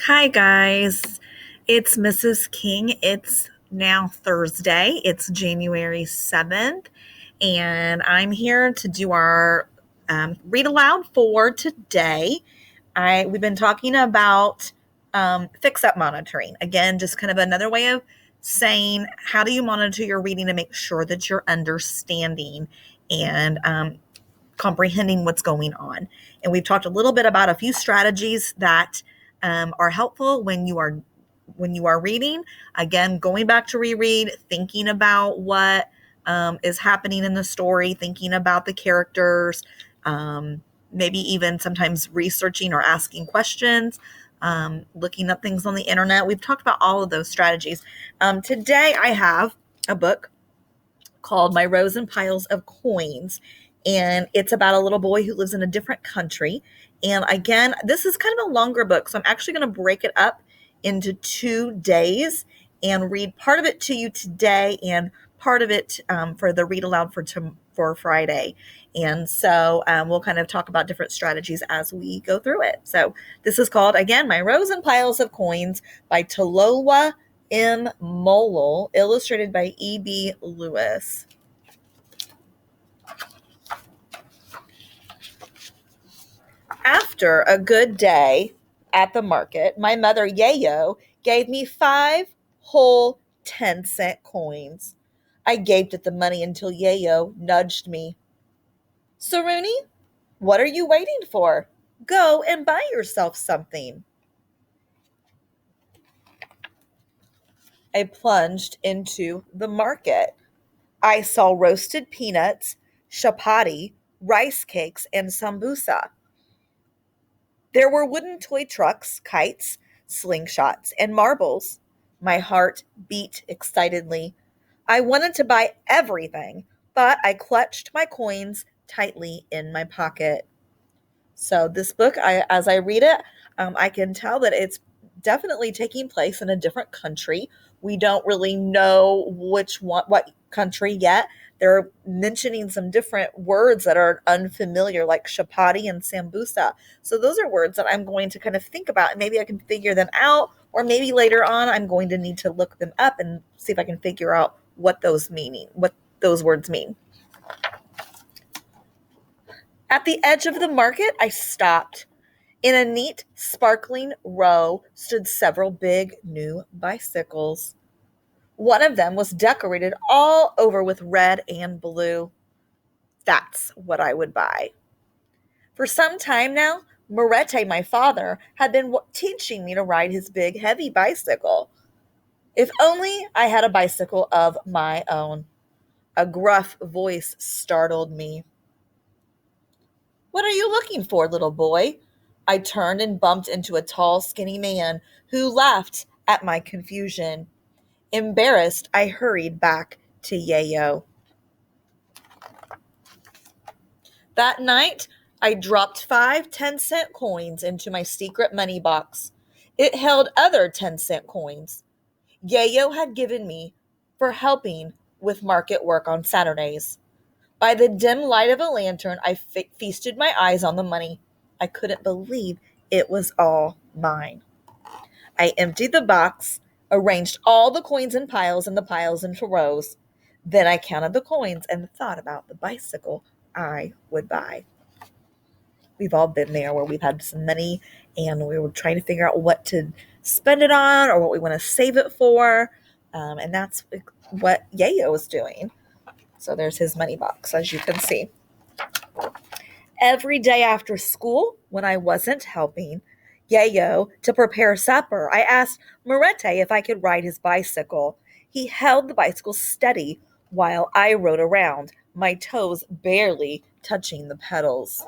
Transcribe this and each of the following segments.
Hi, guys. It's Mrs. King. It's now Thursday. It's January 7th, and I'm here to do our read aloud for today. We've been talking about fix up monitoring. Again, just kind of another way of saying how do you monitor your reading to make sure that you're understanding and comprehending what's going on. And we've talked a little bit about a few strategies that are helpful when you are reading. Again, going back to reread, thinking about what is happening in the story, thinking about the characters, maybe even sometimes researching or asking questions, looking up things on the internet. We've talked about all of those strategies. Today, I have a book called My Rows and Piles of Coins. And it's about a little boy who lives in a different country. And again, this is kind of a longer book. So I'm actually going to break it up into 2 days and read part of it to you today and part of it for the read aloud for Friday. And so we'll kind of talk about different strategies as we go through it. So this is called, again, My Rows and Piles of Coins by Talowa M. Molel, illustrated by E.B. Lewis. After a good day at the market, my mother, Yayo, gave me 5 whole 10-cent coins. I gaped at the money until Yayo nudged me. Saruni, what are you waiting for? Go and buy yourself something. I plunged into the market. I saw roasted peanuts, chapati, rice cakes, and sambusa. There were wooden toy trucks, kites, slingshots, and marbles. My heart beat excitedly. I wanted to buy everything, but I clutched my coins tightly in my pocket. So this book, as I read it, I can tell that it's definitely taking place in a different country. We don't really know what country yet. They're mentioning some different words that are unfamiliar, like chapati and sambusa. So those are words that I'm going to kind of think about, and maybe I can figure them out, or maybe later on I'm going to need to look them up and see if I can figure out what those words mean. At the edge of the market, I stopped. In a neat, sparkling row stood several big new bicycles. One of them was decorated all over with red and blue. That's what I would buy. For some time now, Morete, my father, had been teaching me to ride his big, heavy bicycle. If only I had a bicycle of my own. A gruff voice startled me. What are you looking for, little boy? I turned and bumped into a tall, skinny man who laughed at my confusion. Embarrassed, I hurried back to Yayo. That night, I dropped 5 10-cent coins into my secret money box. It held other 10-cent coins Yayo had given me for helping with market work on Saturdays. By the dim light of a lantern, I feasted my eyes on the money. I couldn't believe it was all mine. I emptied the box, arranged all the coins in piles and the piles into rows. Then I counted the coins and thought about the bicycle I would buy. We've all been there where we've had some money and we were trying to figure out what to spend it on or what we want to save it for. And that's what Yayo was doing. So there's his money box, as you can see. Every day after school, when I wasn't helping Yayo to prepare supper, I asked Morete if I could ride his bicycle. He held the bicycle steady while I rode around, my toes barely touching the pedals.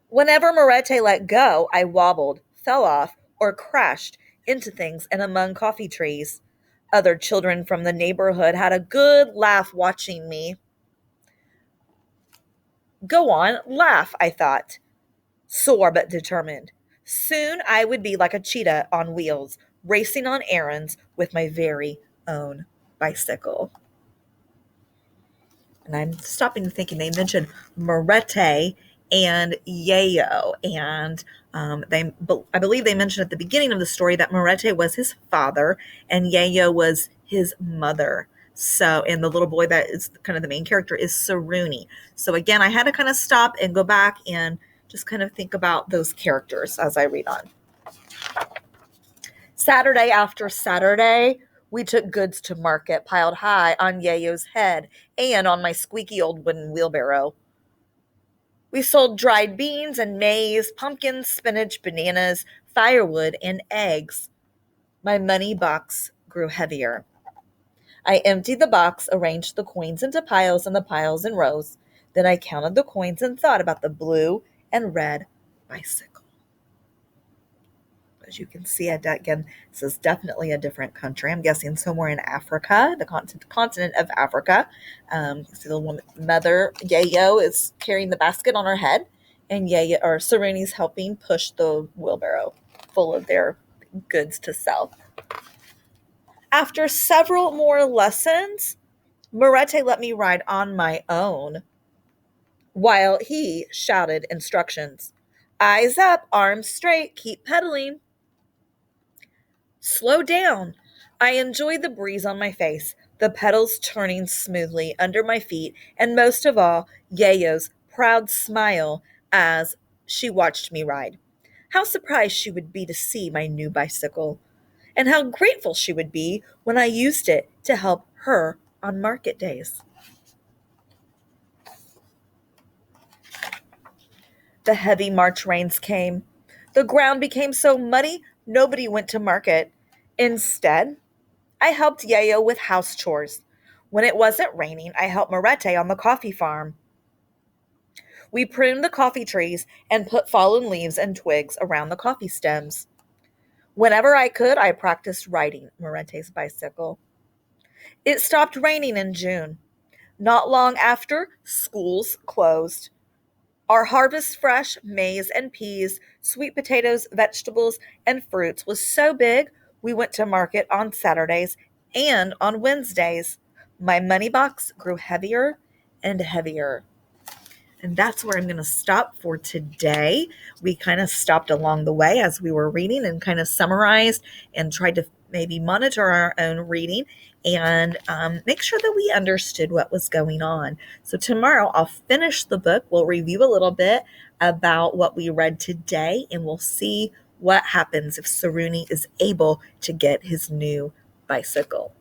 Whenever Morete let go, I wobbled, fell off, or crashed into things and among coffee trees. Other children from the neighborhood had a good laugh watching me. Go on, laugh, I thought, sore but determined. Soon I would be like a cheetah on wheels, racing on errands with my very own bicycle. And I'm stopping thinking they mentioned Morete and Yayo. And I believe they mentioned at the beginning of the story that Morete was his father and Yayo was his mother. So, and the little boy that is kind of the main character is Saruni. So again, I had to kind of stop and go back and just kind of think about those characters as I read on. Saturday after Saturday, we took goods to market piled high on Yayo's head and on my squeaky old wooden wheelbarrow. We sold dried beans and maize, pumpkins, spinach, bananas, firewood, and eggs. My money box grew heavier. I emptied the box, arranged the coins into piles and the piles in rows. Then I counted the coins and thought about the blue and red bicycle. As you can see, again, this is definitely a different country. I'm guessing somewhere in Africa, the continent of Africa. You see the woman, mother Yayo is carrying the basket on her head, and Yayo or Saruni's helping push the wheelbarrow full of their goods to sell. After several more lessons, Morete let me ride on my own while he shouted instructions. Eyes up, arms straight, keep pedaling. Slow down. I enjoyed the breeze on my face, the pedals turning smoothly under my feet, and most of all, Yayo's proud smile as she watched me ride. How surprised she would be to see my new bicycle, and how grateful she would be when I used it to help her on market days. The heavy March rains came. The ground became so muddy, nobody went to market. Instead, I helped Yayo with house chores. When it wasn't raining, I helped Morete on the coffee farm. We pruned the coffee trees and put fallen leaves and twigs around the coffee stems. Whenever I could, I practiced riding Morete's bicycle. It stopped raining in June. Not long after, schools closed. Our harvest fresh maize and peas, sweet potatoes, vegetables, and fruits was so big we went to market on Saturdays and on Wednesdays. My money box grew heavier and heavier. And that's where I'm going to stop for today. We kind of stopped along the way as we were reading and kind of summarized and tried to maybe monitor our own reading and make sure that we understood what was going on. So tomorrow I'll finish the book. We'll review a little bit about what we read today and we'll see what happens if Saruni is able to get his new bicycle.